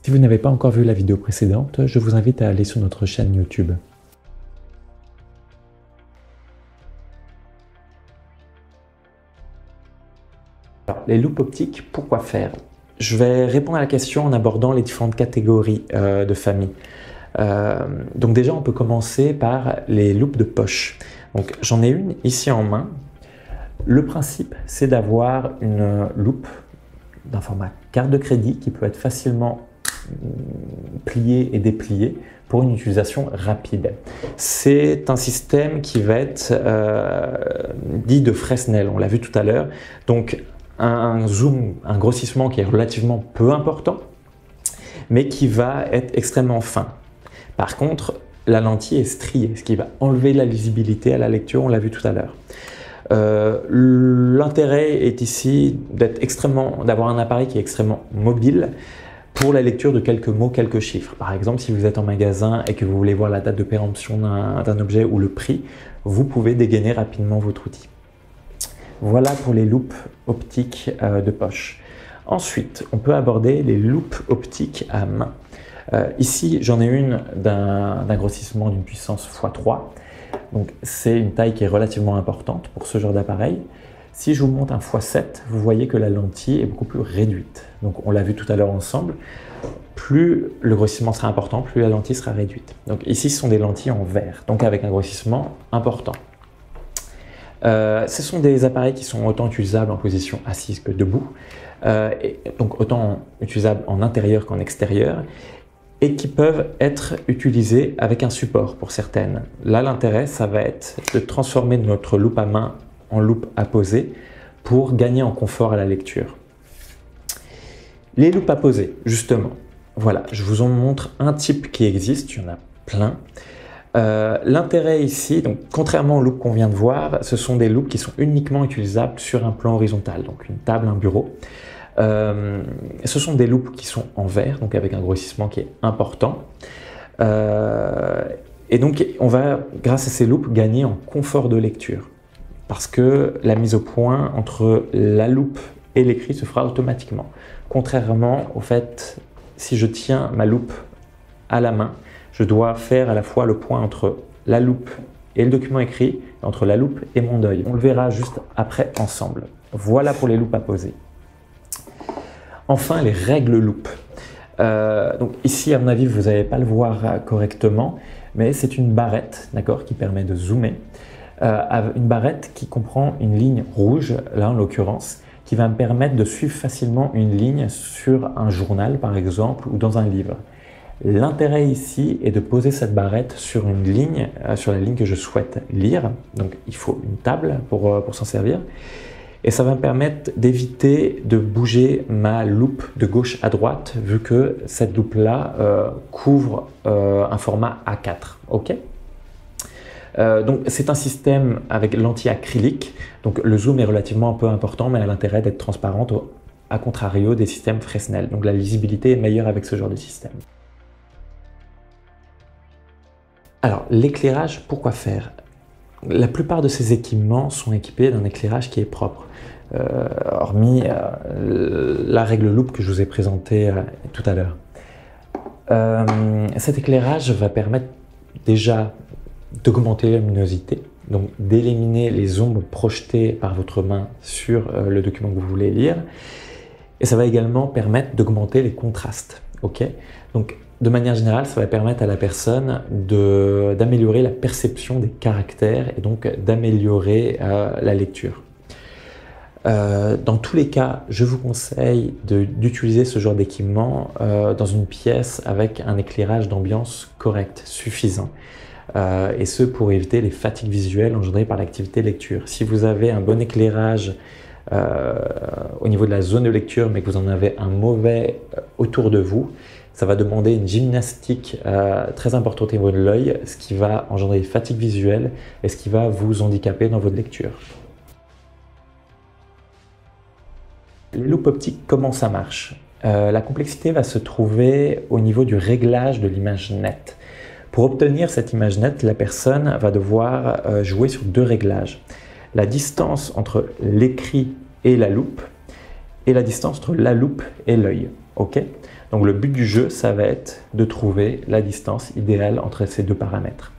Si vous n'avez pas encore vu la vidéo précédente, je vous invite à aller sur notre chaîne YouTube. Alors, les loupes optiques, pourquoi faire? Je vais répondre à la question en abordant les différentes catégories de famille. Donc déjà, on peut commencer par les loupes de poche. Donc j'en ai une ici en main. Le principe, c'est d'avoir une loupe d'un format carte de crédit qui peut être facilement pliée et dépliée pour une utilisation rapide. C'est un système qui va être dit de Fresnel, on l'a vu tout à l'heure. Donc un zoom, un grossissement qui est relativement peu important, mais qui va être extrêmement fin. Par contre, la lentille est striée, ce qui va enlever la lisibilité à la lecture, on l'a vu tout à l'heure. L'intérêt est ici d'avoir un appareil qui est extrêmement mobile pour la lecture de quelques mots, quelques chiffres. Par exemple, si vous êtes en magasin et que vous voulez voir la date de péremption d'un objet ou le prix, vous pouvez dégainer rapidement votre outil. Voilà pour les loupes optiques de poche. Ensuite, on peut aborder les loupes optiques à main. Ici, j'en ai une d'un grossissement d'une puissance x3. Donc, c'est une taille qui est relativement importante pour ce genre d'appareil. Si je vous montre un x7, vous voyez que la lentille est beaucoup plus réduite. Donc, on l'a vu tout à l'heure ensemble. Plus le grossissement sera important, plus la lentille sera réduite. Donc, ici, ce sont des lentilles en verre, donc avec un grossissement important. Ce sont des appareils qui sont autant utilisables en position assise que debout, et donc autant utilisables en intérieur qu'en extérieur, et qui peuvent être utilisés avec un support pour certaines. Là, l'intérêt, ça va être de transformer notre loupe à main en loupe à poser pour gagner en confort à la lecture. Les loupes à poser, justement, voilà, je vous en montre un type qui existe, il y en a plein. L'intérêt ici, donc contrairement aux loupes qu'on vient de voir, ce sont des loupes qui sont uniquement utilisables sur un plan horizontal, donc une table, un bureau. Ce sont des loupes qui sont en verre, donc avec un grossissement qui est important. Et donc on va, grâce à ces loupes, gagner en confort de lecture. Parce que la mise au point entre la loupe et l'écrit se fera automatiquement. Contrairement au fait, si je tiens ma loupe à la main, je dois faire à la fois le point entre la loupe et le document écrit, entre la loupe et mon œil. On le verra juste après ensemble. Voilà pour les loupes à poser. Enfin, les règles loupes. Donc ici, à mon avis, vous n'allez pas le voir correctement, mais c'est une barrette, d'accord, qui permet de zoomer. Une barrette qui comprend une ligne rouge, là en l'occurrence, qui va me permettre de suivre facilement une ligne sur un journal, par exemple, ou dans un livre. L'intérêt ici est de poser cette barrette sur une ligne, sur la ligne que je souhaite lire. Donc il faut une table pour s'en servir. Et ça va me permettre d'éviter de bouger ma loupe de gauche à droite, vu que cette loupe-là couvre un format A4. Okay, donc c'est un système avec lentille acrylique. Donc le zoom est relativement un peu important, mais elle a l'intérêt d'être transparente, à contrario des systèmes Fresnel. Donc la lisibilité est meilleure avec ce genre de système. Alors, l'éclairage, pourquoi faire? La plupart de ces équipements sont équipés d'un éclairage qui est propre, hormis la règle loupe que je vous ai présentée tout à l'heure. Cet éclairage va permettre déjà d'augmenter la luminosité, donc d'éliminer les ombres projetées par votre main sur le document que vous voulez lire, et ça va également permettre d'augmenter les contrastes. Okay, donc, de manière générale, ça va permettre à la personne d'améliorer la perception des caractères et donc d'améliorer la lecture. Dans tous les cas, je vous conseille d'utiliser ce genre d'équipement dans une pièce avec un éclairage d'ambiance correct, suffisant. Et ce pour éviter les fatigues visuelles engendrées par l'activité de lecture. Si vous avez un bon éclairage au niveau de la zone de lecture, mais que vous en avez un mauvais autour de vous, ça va demander une gymnastique très importante au niveau de l'œil, ce qui va engendrer des fatigues visuelles et ce qui va vous handicaper dans votre lecture. Les loupes optiques, comment ça marche? La complexité va se trouver au niveau du réglage de l'image nette. Pour obtenir cette image nette, la personne va devoir jouer sur deux réglages. La distance entre l'écrit et la loupe, et la distance entre la loupe et l'œil. Okay, Donc le but du jeu, ça va être de trouver la distance idéale entre ces deux paramètres.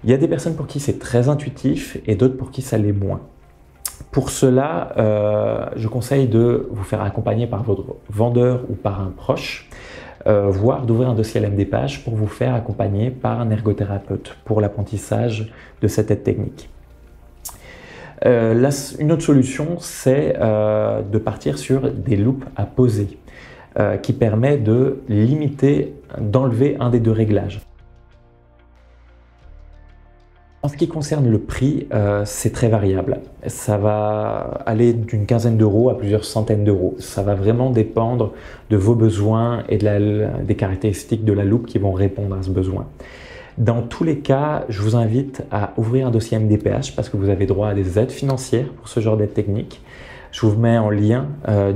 Il y a des personnes pour qui c'est très intuitif et d'autres pour qui ça l'est moins. Pour cela, je conseille de vous faire accompagner par votre vendeur ou par un proche, voire d'ouvrir un dossier LMDPH pour vous faire accompagner par un ergothérapeute pour l'apprentissage de cette aide technique. Une autre solution, c'est de partir sur des loupes à poser, qui permet de limiter, d'enlever un des deux réglages. En ce qui concerne le prix, c'est très variable. Ça va aller d'une quinzaine d'euros à plusieurs centaines d'euros. Ça va vraiment dépendre de vos besoins et des caractéristiques de la loupe qui vont répondre à ce besoin. Dans tous les cas, je vous invite à ouvrir un dossier MDPH parce que vous avez droit à des aides financières pour ce genre d'aide technique. Je vous mets en lien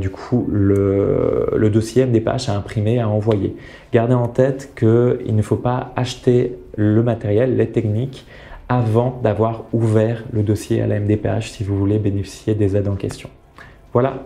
du coup le dossier MDPH à imprimer, à envoyer. Gardez en tête qu'il ne faut pas acheter le matériel, l'aide technique, avant d'avoir ouvert le dossier à la MDPH si vous voulez bénéficier des aides en question. Voilà.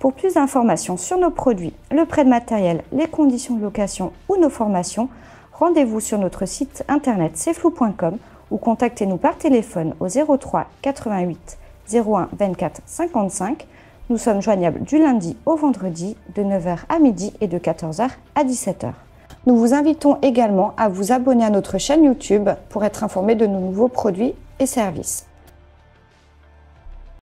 Pour plus d'informations sur nos produits, le prêt de matériel, les conditions de location ou nos formations, rendez-vous sur notre site internet cflou.com ou contactez-nous par téléphone au 03 88 01 24 55. Nous sommes joignables du lundi au vendredi de 9h à midi et de 14h à 17h. Nous vous invitons également à vous abonner à notre chaîne YouTube pour être informé de nos nouveaux produits et services.